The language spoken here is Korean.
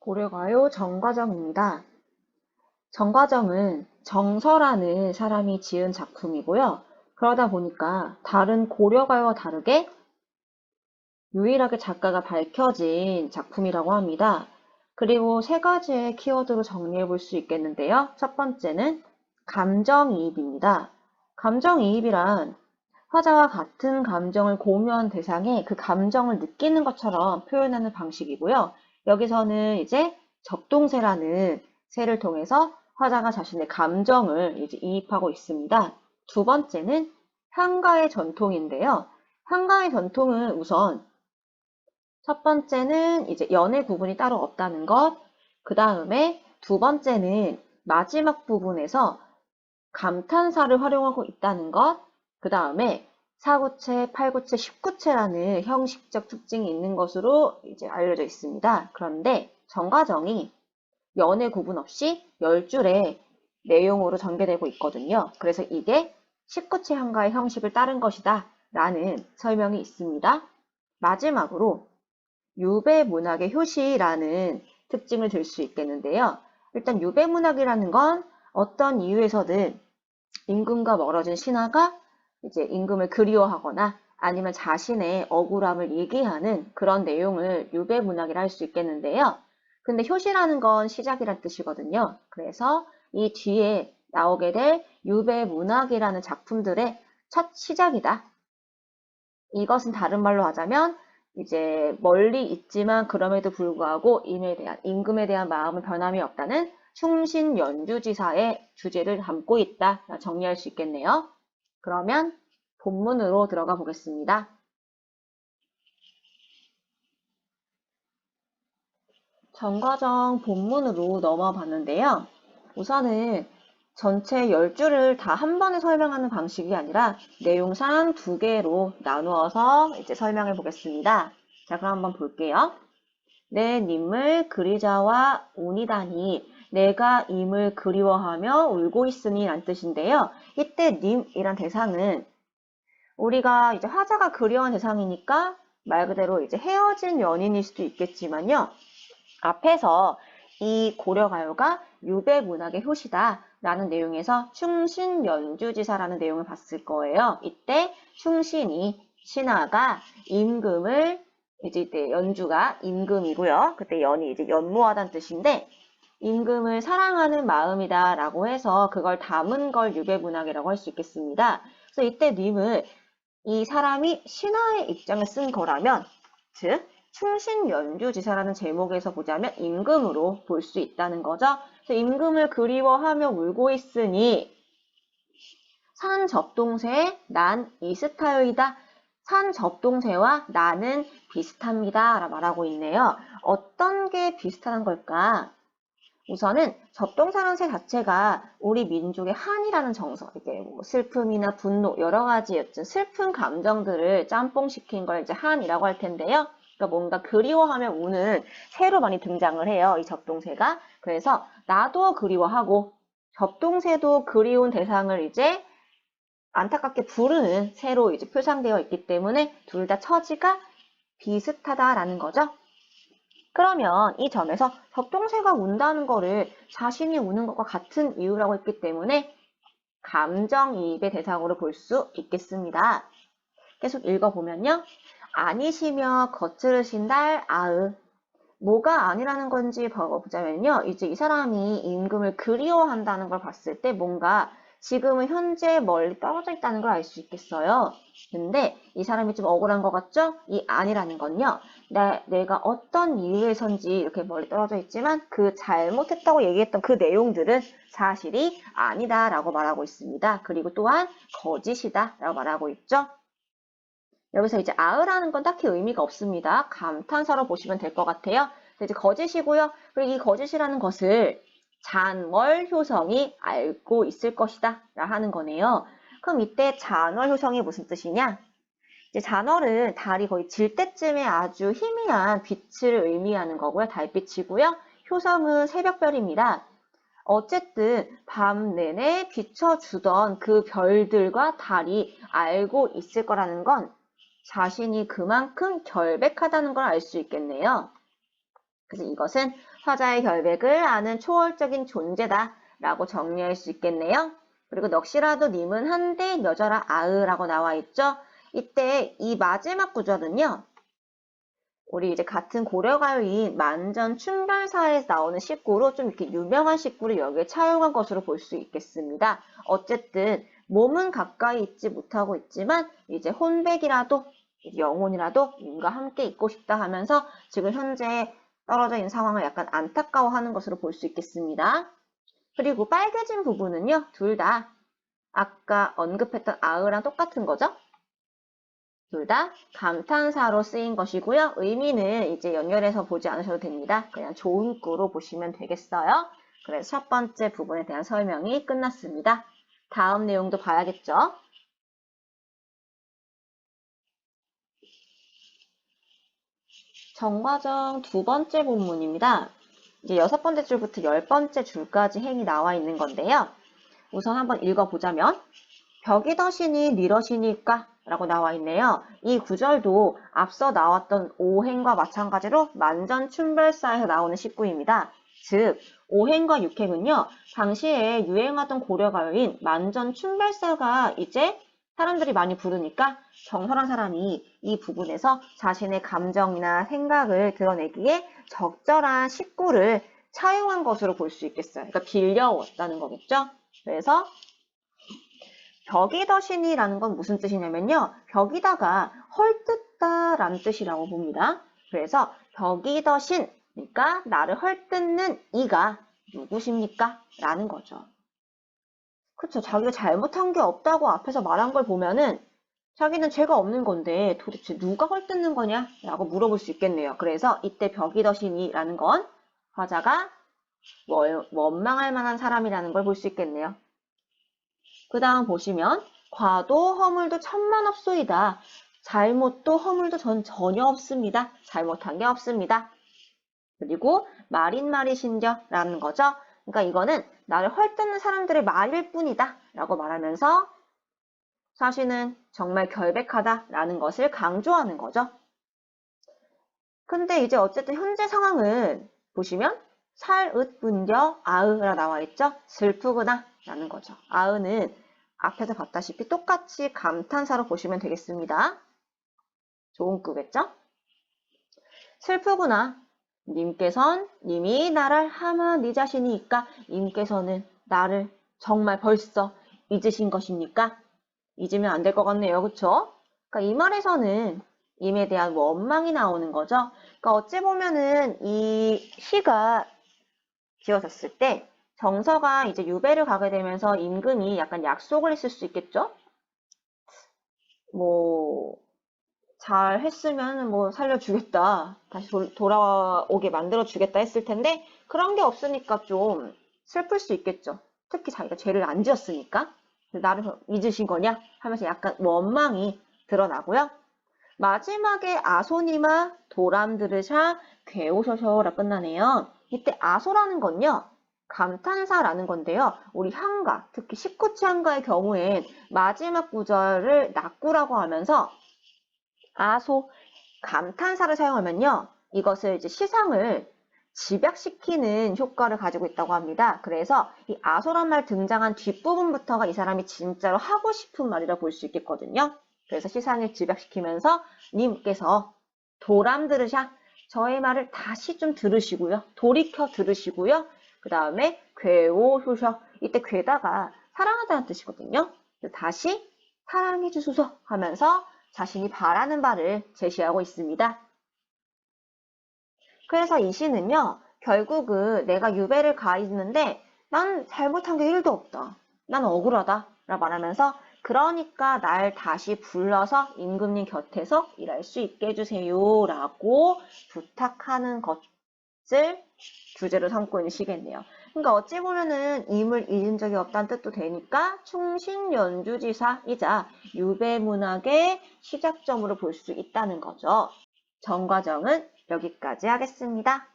고려가요 정과정입니다. 정과정은 정서라는 사람이 지은 작품이고요. 그러다 보니까 다른 고려가요와 다르게 유일하게 작가가 밝혀진 작품이라고 합니다. 그리고 세 가지의 키워드로 정리해 볼 수 있겠는데요. 첫 번째는 감정이입입니다. 감정이입이란 화자와 같은 감정을 공유한 대상에 그 감정을 느끼는 것처럼 표현하는 방식이고요. 여기서는 이제 접동세라는 세를 통해서 화자가 자신의 감정을 이제 이입하고 있습니다. 두 번째는 향가의 전통인데요. 향가의 전통은 우선 첫 번째는 이제 연의 구분이 따로 없다는 것, 그 다음에 두 번째는 마지막 부분에서 감탄사를 활용하고 있다는 것, 그 다음에 4구체, 8구체, 10구체라는 형식적 특징이 있는 것으로 이제 알려져 있습니다. 그런데 정과정이 연의 구분 없이 10줄의 내용으로 전개되고 있거든요. 그래서 이게 10구체 향가의 형식을 따른 것이다 라는 설명이 있습니다. 마지막으로 유배문학의 효시라는 특징을 들 수 있겠는데요. 일단 유배문학이라는 건 어떤 이유에서든 임금과 멀어진 신하가 이제 임금을 그리워하거나 아니면 자신의 억울함을 얘기하는 그런 내용을 유배문학이라 할 수 있겠는데요. 근데 효시라는 건 시작이란 뜻이거든요. 그래서 이 뒤에 나오게 될 유배문학이라는 작품들의 첫 시작이다. 이것은 다른 말로 하자면 이제 멀리 있지만 그럼에도 불구하고 임금에 대한 마음은 변함이 없다는 충신연주지사의 주제를 담고 있다. 정리할 수 있겠네요. 그러면 본문으로 들어가 보겠습니다. 정과정 본문으로 넘어 봤는데요. 우선은 전체 10줄을 다 한 번에 설명하는 방식이 아니라 내용상 2개로 나누어서 이제 설명해 보겠습니다. 자, 그럼 한번 볼게요. 내 님을 그리자와 오니다니 내가 임을 그리워하며 울고 있으니 란 뜻인데요. 이때 님이란 대상은 우리가 이제 화자가 그리워한 대상이니까 말 그대로 이제 헤어진 연인일 수도 있겠지만요. 앞에서 이 고려가요가 유배문학의 효시다 라는 내용에서 충신연주지사라는 내용을 봤을 거예요. 이때 충신이 신하가 임금을 이제 이때 연주가 임금이고요. 그때 연이 이제 연모하다는 뜻인데 임금을 사랑하는 마음이다 라고 해서 그걸 담은 걸 유배문학이라고 할 수 있겠습니다. 그래서 이때 님을 이 사람이 신하의 입장을 쓴 거라면 즉 충신연주지사라는 제목에서 보자면 임금으로 볼 수 있다는 거죠. 그래서 임금을 그리워하며 울고 있으니 산 접동새에 난 이스타요이다. 산 접동새와 나는 비슷합니다. 라고 말하고 있네요. 어떤 게 비슷한 걸까? 우선은 접동사라는 새 자체가 우리 민족의 한이라는 정서, 이게 뭐 슬픔이나 분노, 여러 가지 여튼 슬픈 감정들을 짬뽕시킨 걸 이제 한이라고 할 텐데요. 그러니까 뭔가 그리워하면 우는 새로 많이 등장을 해요. 이 접동새가. 그래서 나도 그리워하고 접동새도 그리운 대상을 이제 안타깝게 부르는 새로 이제 표상되어 있기 때문에 둘 다 처지가 비슷하다라는 거죠. 그러면 이 점에서 접동새가 운다는 거를 자신이 우는 것과 같은 이유라고 했기 때문에 감정이입의 대상으로 볼 수 있겠습니다. 계속 읽어보면요. 아니시며 거칠으신 달 아으. 뭐가 아니라는 건지 보자면요. 이제 이 사람이 임금을 그리워한다는 걸 봤을 때 뭔가 지금은 현재 멀리 떨어져 있다는 걸 알 수 있겠어요. 근데 이 사람이 좀 억울한 것 같죠? 이 아니라는 건요. 내가 어떤 이유에선지 이렇게 멀리 떨어져 있지만 그 잘못했다고 얘기했던 그 내용들은 사실이 아니다라고 말하고 있습니다. 그리고 또한 거짓이다라고 말하고 있죠. 여기서 이제 아으라는 건 딱히 의미가 없습니다. 감탄사로 보시면 될 것 같아요. 이제 거짓이고요. 그리고 이 거짓이라는 것을 잔월효성이 알고 있을 것이다 라 하는 거네요. 그럼 이때 잔월효성이 무슨 뜻이냐? 이제 잔월은 달이 거의 질 때쯤에 아주 희미한 빛을 의미하는 거고요. 달빛이고요. 효성은 새벽별입니다. 어쨌든 밤 내내 비춰주던 그 별들과 달이 알고 있을 거라는 건 자신이 그만큼 결백하다는 걸 알 수 있겠네요. 그래서 이것은 화자의 결백을 아는 초월적인 존재다 라고 정리할 수 있겠네요. 그리고 넋이라도 님은 한데 여자라 아으라고 나와 있죠. 이때 이 마지막 구절은요. 우리 이제 같은 고려가요인 만전춘별사에 나오는 식구로 좀 이렇게 유명한 식구를 여기에 차용한 것으로 볼 수 있겠습니다. 어쨌든 몸은 가까이 있지 못하고 있지만 이제 혼백이라도 영혼이라도 님과 함께 있고 싶다 하면서 지금 현재 떨어져 있는 상황을 약간 안타까워하는 것으로 볼 수 있겠습니다. 그리고 빨개진 부분은요. 둘 다 아까 언급했던 아으랑 똑같은 거죠. 둘 다 감탄사로 쓰인 것이고요. 의미는 이제 연결해서 보지 않으셔도 됩니다. 그냥 좋은 꾸로 보시면 되겠어요. 그래서 첫 번째 부분에 대한 설명이 끝났습니다. 다음 내용도 봐야겠죠. 정과정 두 번째 본문입니다. 이제 6번째 줄부터 10번째 줄까지 행이 나와 있는 건데요. 우선 한번 읽어보자면 벽이더시니 니러시니까 라고 나와 있네요. 이 구절도 앞서 나왔던 오행과 마찬가지로 만전춘별사에서 나오는 식구입니다. 즉 오행과 육행은요. 당시에 유행하던 고려가요인 만전춘별사가 이제 사람들이 많이 부르니까 정설한 사람이 이 부분에서 자신의 감정이나 생각을 드러내기에 적절한 식구를 차용한 것으로 볼 수 있겠어요. 그러니까 빌려왔다는 거겠죠. 그래서 벽이더시니라는 건 무슨 뜻이냐면요. 벽이다가 헐뜯다 라는 뜻이라고 봅니다. 그래서 벽이더신, 그러니까 나를 헐뜯는 이가 누구십니까? 라는 거죠. 그쵸. 자기가 잘못한 게 없다고 앞에서 말한 걸 보면은 자기는 죄가 없는 건데 도대체 누가 헐뜯는 거냐? 라고 물어볼 수 있겠네요. 그래서 이때 벽이더시니라는 건 화자가 원망할 만한 사람이라는 걸 볼 수 있겠네요. 그 다음 보시면 과도 허물도 천만없소이다. 잘못도 허물도 전혀 없습니다. 잘못한 게 없습니다. 그리고 말인 말이신겨 라는 거죠. 그러니까 이거는 나를 헐뜯는 사람들의 말일 뿐이다 라고 말하면서 사실은 정말 결백하다 라는 것을 강조하는 거죠. 근데 이제 어쨌든 현재 상황은 보시면 살읒 분겨 아으라 나와 있죠. 슬프구나 라는 거죠. 아으는 앞에서 봤다시피 똑같이 감탄사로 보시면 되겠습니다. 좋은 꾸겠죠? 슬프구나. 님이 나를 하마 네 자신이니까 님께서는 나를 정말 벌써 잊으신 것입니까? 잊으면 안 될 것 같네요. 그쵸? 그러니까 이 말에서는 임에 대한 원망이 나오는 거죠. 그러니까 어찌 보면은 이 시가 지어졌을 때 정서가 이제 유배를 가게 되면서 임금이 약간 약속을 했을 수 있겠죠? 뭐, 잘 했으면 뭐 살려주겠다. 다시 돌아오게 만들어주겠다 했을 텐데, 그런 게 없으니까 좀 슬플 수 있겠죠. 특히 자기가 죄를 안 지었으니까. 나를 잊으신 거냐? 하면서 약간 원망이 드러나고요. 마지막에 아소니마 도람 들으샤 괴오셔셔라 끝나네요. 이때 아소라는 건요. 감탄사라는 건데요. 우리 향가, 특히 식구치 향가의 경우엔 마지막 구절을 낙구라고 하면서 아소, 감탄사를 사용하면요. 이것을 이제 시상을 집약시키는 효과를 가지고 있다고 합니다. 그래서 이 아소란 말 등장한 뒷부분부터가 이 사람이 진짜로 하고 싶은 말이라 볼 수 있겠거든요. 그래서 시상을 집약시키면서 님께서 도람 들으샤 저의 말을 다시 좀 들으시고요. 돌이켜 들으시고요. 그 다음에 괴오 효셔 이때 괴다가 사랑하다는 뜻이거든요. 다시 사랑해 주소서 하면서 자신이 바라는 바를 제시하고 있습니다. 그래서 이 시는요. 결국은 내가 유배를 가 있는데 난 잘못한 게 1도 없다. 난 억울하다. 라고 말하면서 그러니까 날 다시 불러서 임금님 곁에서 일할 수 있게 해주세요. 라고 부탁하는 것을 주제로 삼고 있는 시겠네요. 그러니까 어찌 보면은 임을 잊은 적이 없다는 뜻도 되니까 충신연주지사이자 유배문학의 시작점으로 볼 수 있다는 거죠. 정과정은 여기까지 하겠습니다.